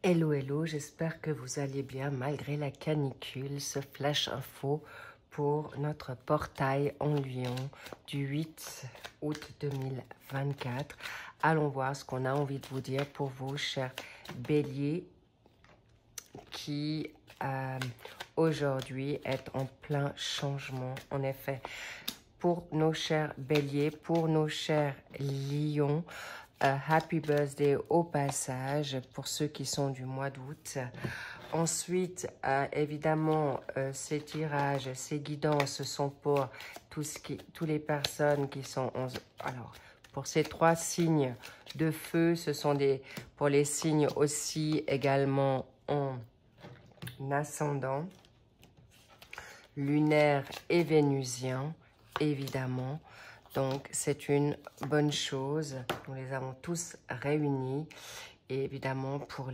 Hello, hello, j'espère que vous allez bien malgré la canicule. Ce flash info pour notre portail en Lion du 8 août 2024. Allons voir ce qu'on a envie de vous dire pour vous, chers béliers, qui aujourd'hui est en plein changement. En effet, pour nos chers béliers, pour nos chers lions, happy birthday au passage pour ceux qui sont du mois d'août. Ensuite, évidemment, ces tirages, ces guidances sont pour toutes les personnes qui sont... Alors, pour ces trois signes de feu, ce sont pour les signes aussi également en ascendant, lunaire et vénusien, évidemment. Donc, c'est une bonne chose. Nous les avons tous réunis. Et évidemment, pour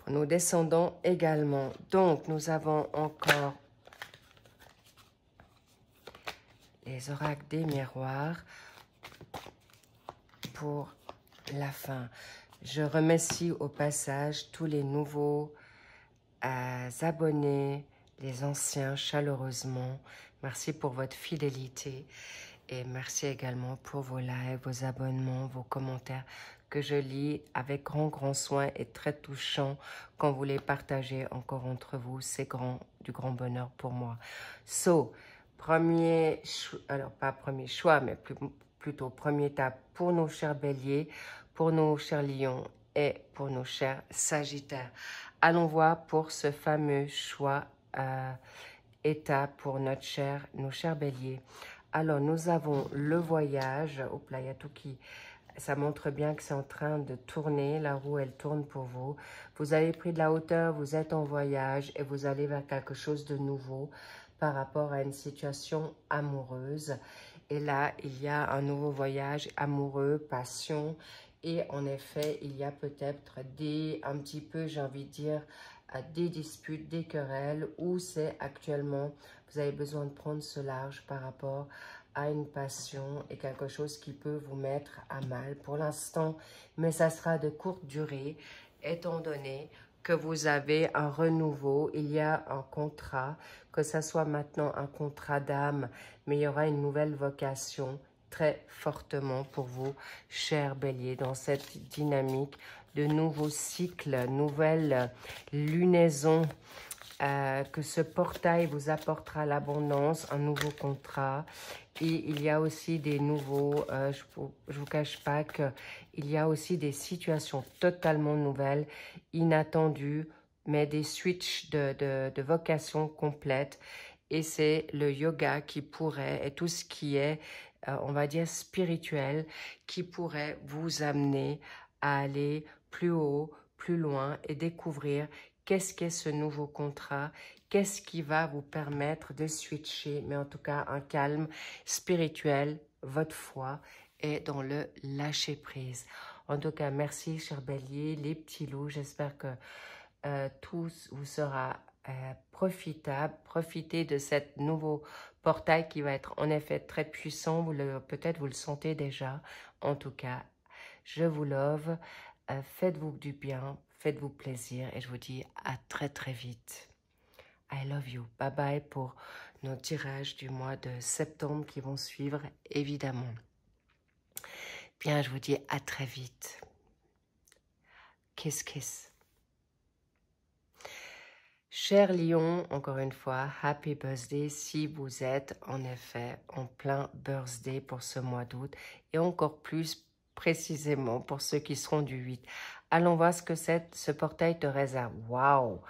nos descendants également. Donc, nous avons encore les oracles des miroirs pour la fin. Je remercie au passage tous les nouveaux abonnés, les anciens chaleureusement. Merci pour votre fidélité et merci également pour vos lives, vos abonnements, vos commentaires que je lis avec grand soin et très touchant quand vous les partagez encore entre vous. C'est du grand bonheur pour moi. So, alors pas premier choix, mais plutôt première étape pour nos chers béliers, pour nos chers lions et pour nos chers sagittaires. Allons voir pour ce fameux choix étape pour nos chers béliers. Alors, nous avons le voyage. Hop là, il y a tout qui... Ça montre bien que c'est en train de tourner. La roue, elle tourne pour vous. Vous avez pris de la hauteur, vous êtes en voyage et vous allez vers quelque chose de nouveau par rapport à une situation amoureuse. Et là, il y a un nouveau voyage amoureux, passion. Et en effet, il y a peut-être un petit peu, j'ai envie de dire, des disputes, des querelles, où c'est actuellement, vous avez besoin de prendre ce large par rapport à une passion et quelque chose qui peut vous mettre à mal pour l'instant, mais ça sera de courte durée, étant donné que vous avez un renouveau, il y a un contrat, que ce soit maintenant un contrat d'âme, mais il y aura une nouvelle vocation très fortement pour vous, chers béliers, dans cette dynamique de nouveaux cycles, nouvelles lunaisons, que ce portail vous apportera l'abondance, un nouveau contrat. Et il y a aussi des nouveaux, je vous cache pas qu'il y a aussi des situations totalement nouvelles, inattendues, mais des switches de vocation complète. Et c'est le yoga qui pourrait, et tout ce qui est, on va dire, spirituel, qui pourrait vous amener à aller plus haut, plus loin et découvrir qu'est-ce qu'est ce nouveau contrat, qu'est-ce qui va vous permettre de switcher, mais en tout cas un calme spirituel, votre foi est dans le lâcher-prise. En tout cas, merci, chers béliers, les petits loups, j'espère que tout vous sera profitable. Profitez de ce nouveau portail qui va être en effet très puissant. Peut-être vous le sentez déjà. En tout cas, je vous love. Faites-vous du bien, faites-vous plaisir et je vous dis à très vite. I love you. Bye bye pour nos tirages du mois de septembre qui vont suivre, évidemment. Bien, je vous dis à très vite. Kiss, kiss. Cher Lion, encore une fois, happy birthday si vous êtes en effet en plein birthday pour ce mois d'août et encore plus précisément pour ceux qui seront du 8. Allons voir ce que ce portail te réserve. Waouh!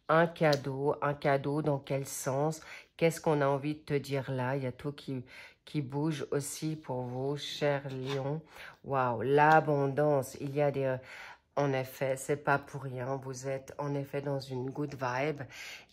Un cadeau dans quel sens? Qu'est-ce qu'on a envie de te dire là? Il y a tout qui bouge aussi pour vous, cher Lion. Waouh! L'abondance, il y a des... En effet, c'est pas pour rien. Vous êtes en effet dans une good vibe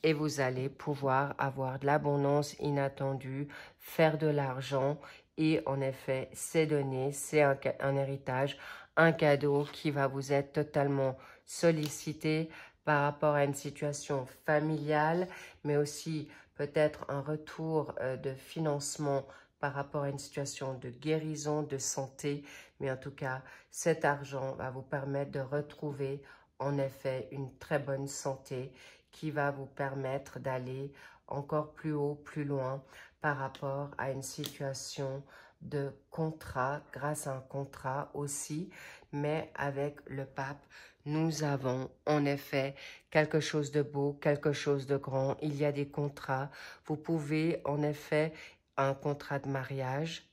et vous allez pouvoir avoir de l'abondance inattendue, faire de l'argent et en effet, c'est donné, c'est un héritage, un cadeau qui va vous être totalement sollicité par rapport à une situation familiale, mais aussi peut-être un retour de financement par rapport à une situation de guérison, de santé, mais en tout cas, cet argent va vous permettre de retrouver en effet une très bonne santé qui va vous permettre d'aller encore plus haut, plus loin par rapport à une situation de contrat, grâce à un contrat aussi, mais avec le pape, nous avons en effet quelque chose de beau, quelque chose de grand. Il y a des contrats. Vous pouvez en effet un contrat de mariage,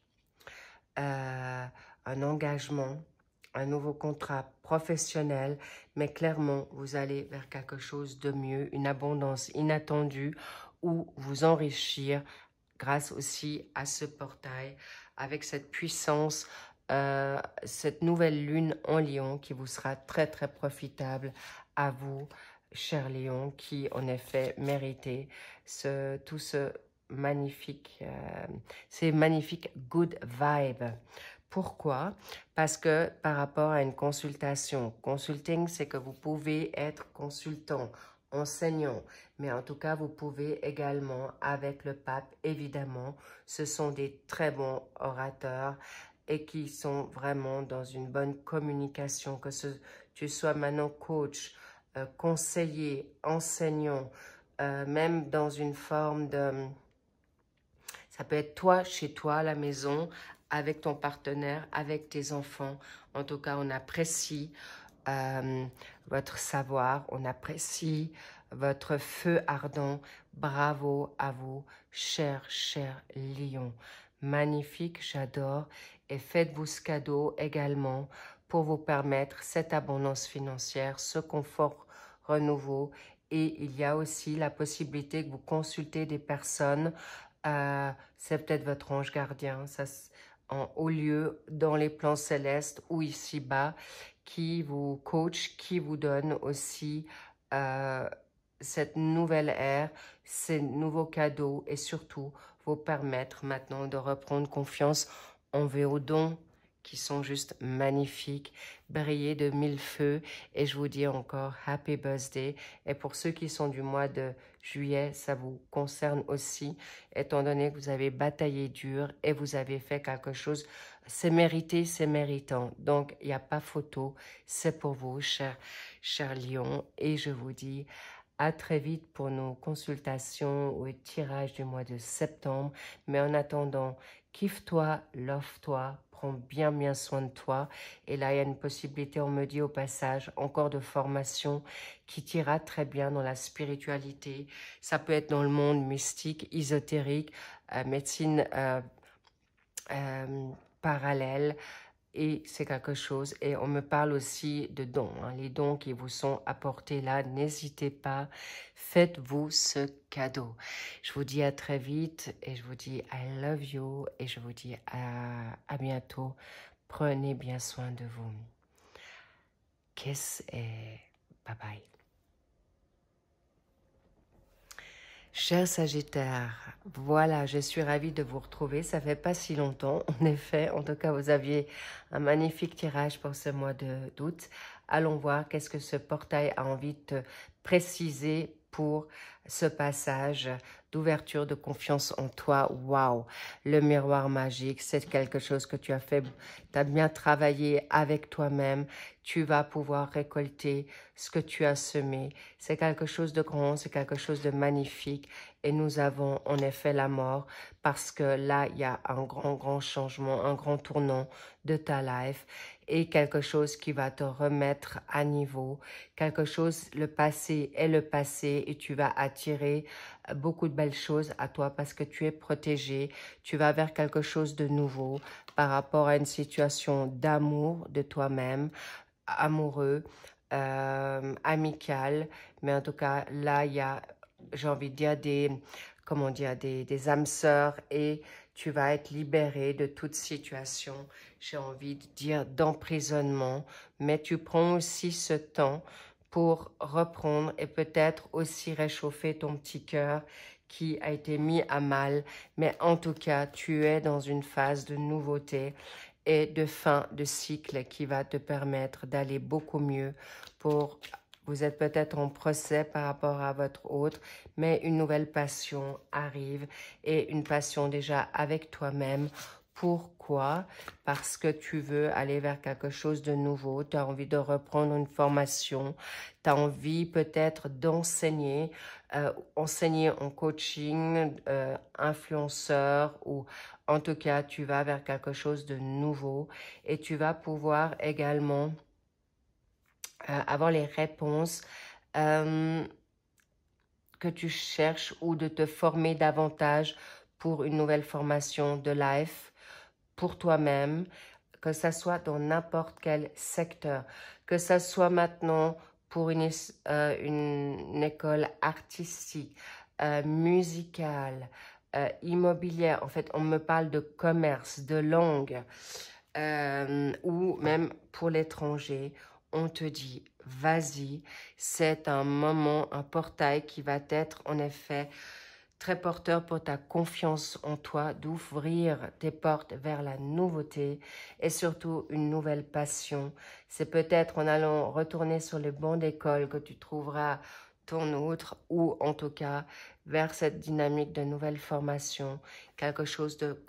un engagement, un nouveau contrat professionnel, mais clairement, vous allez vers quelque chose de mieux, une abondance inattendue ou vous enrichir grâce aussi à ce portail avec cette puissance, cette nouvelle lune en Lion qui vous sera très très profitable à vous, cher Lion, qui en effet méritez tout ce magnifique, ces magnifiques good vibes. Pourquoi? Parce que par rapport à une consultation, consulting, c'est que vous pouvez être consultant, enseignant, mais en tout cas, vous pouvez également, avec le pape, évidemment, ce sont des très bons orateurs et qui sont vraiment dans une bonne communication, que tu sois maintenant coach, conseiller, enseignant, même dans une forme de... Ça peut être toi, chez toi, à la maison, avec ton partenaire, avec tes enfants. En tout cas, on apprécie votre savoir, on apprécie votre feu ardent. Bravo à vous, cher lion. Magnifique, j'adore. Et faites-vous ce cadeau également pour vous permettre cette abondance financière, ce confort renouveau. Et il y a aussi la possibilité que vous consultez des personnes, c'est peut-être votre ange gardien, ça, en haut lieu, dans les plans célestes ou ici-bas, qui vous coach, qui vous donne aussi cette nouvelle ère, ces nouveaux cadeaux et surtout vous permettre maintenant de reprendre confiance en vos dons qui sont juste magnifiques, briller de mille feux. Et je vous dis encore Happy Birthday. Et pour ceux qui sont du mois de juillet, ça vous concerne aussi, étant donné que vous avez bataillé dur et vous avez fait quelque chose. C'est mérité, c'est méritant. Donc, il n'y a pas photo. C'est pour vous, cher lion. Et je vous dis à très vite pour nos consultations ou tirages du mois de septembre. Mais en attendant, kiffe-toi, love-toi, prends bien soin de toi. Et là, il y a une possibilité, on me dit au passage, encore de formation qui t'ira très bien dans la spiritualité. Ça peut être dans le monde mystique, ésotérique, médecine parallèle. Et c'est quelque chose, et on me parle aussi de dons, hein, les dons qui vous sont apportés là, n'hésitez pas, faites-vous ce cadeau. Je vous dis à très vite, et je vous dis I love you, et je vous dis à bientôt, prenez bien soin de vous. Kiss et bye bye. Cher Sagittaire, voilà, je suis ravie de vous retrouver. Ça fait pas si longtemps, en effet. En tout cas, vous aviez un magnifique tirage pour ce mois d'août. Allons voir qu'est-ce que ce portail a envie de te préciser pour ce passage d'ouverture, de confiance en toi. Waouh, le miroir magique, c'est quelque chose que tu as fait, tu as bien travaillé avec toi-même. Tu vas pouvoir récolter ce que tu as semé. C'est quelque chose de grand, c'est quelque chose de magnifique. Et nous avons en effet la mort parce que là, il y a un grand changement, un grand tournant de ta life et quelque chose qui va te remettre à niveau. Quelque chose, le passé est le passé et tu vas attirer beaucoup de belles choses à toi parce que tu es protégé. Tu vas vers quelque chose de nouveau par rapport à une situation d'amour de toi-même, amoureux, amical, mais en tout cas, là, il y a, j'ai envie de dire, des âmes sœurs et tu vas être libéré de toute situation, j'ai envie de dire, d'emprisonnement, mais tu prends aussi ce temps pour reprendre et peut-être aussi réchauffer ton petit cœur qui a été mis à mal, mais en tout cas, tu es dans une phase de nouveauté et de fin de cycle qui va te permettre d'aller beaucoup mieux pour Vous êtes peut-être en procès par rapport à votre autre, mais une nouvelle passion arrive et une passion déjà avec toi-même. Pourquoi? Parce que tu veux aller vers quelque chose de nouveau, tu as envie de reprendre une formation, tu as envie peut-être d'enseigner, enseigner en coaching, influenceur ou en tout cas tu vas vers quelque chose de nouveau et tu vas pouvoir également avoir les réponses que tu cherches ou de te former davantage pour une nouvelle formation de life pour toi-même, que ça soit dans n'importe quel secteur, que ça soit maintenant pour une école artistique, musicale, immobilière. En fait, on me parle de commerce, de langue, ou même pour l'étranger. On te dit, vas-y, c'est un moment, un portail qui va être en effet très porteur pour ta confiance en toi, d'ouvrir tes portes vers la nouveauté et surtout une nouvelle passion. C'est peut-être en allant retourner sur le banc d'école que tu trouveras ton autre ou en tout cas vers cette dynamique de nouvelle formation, quelque chose de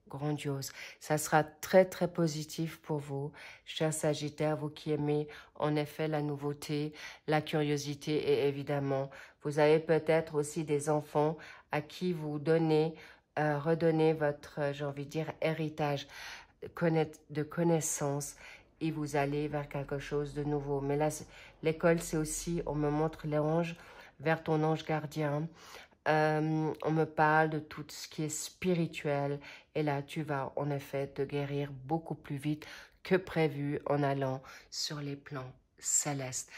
grandiose. Ça sera très très positif pour vous, chers Sagittaires, vous qui aimez en effet la nouveauté, la curiosité et évidemment, vous avez peut-être aussi des enfants à qui vous donnez, redonnez votre, j'ai envie de dire, héritage de connaissances et vous allez vers quelque chose de nouveau. Mais là, l'école, c'est aussi, on me montre l'ange vers ton ange gardien. On me parle de tout ce qui est spirituel et là, tu vas en effet te guérir beaucoup plus vite que prévu en allant sur les plans célestes.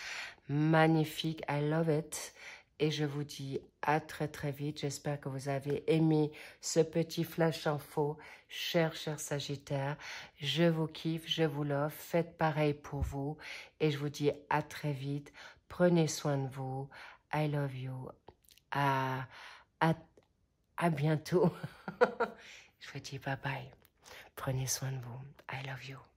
Magnifique, I love it. Et je vous dis à très très vite. J'espère que vous avez aimé ce petit flash info. Chers Sagittaires, je vous kiffe, je vous love. Faites pareil pour vous. Et je vous dis à très vite. Prenez soin de vous. I love you. À, à bientôt. Je vous dis bye bye. Prenez soin de vous. I love you.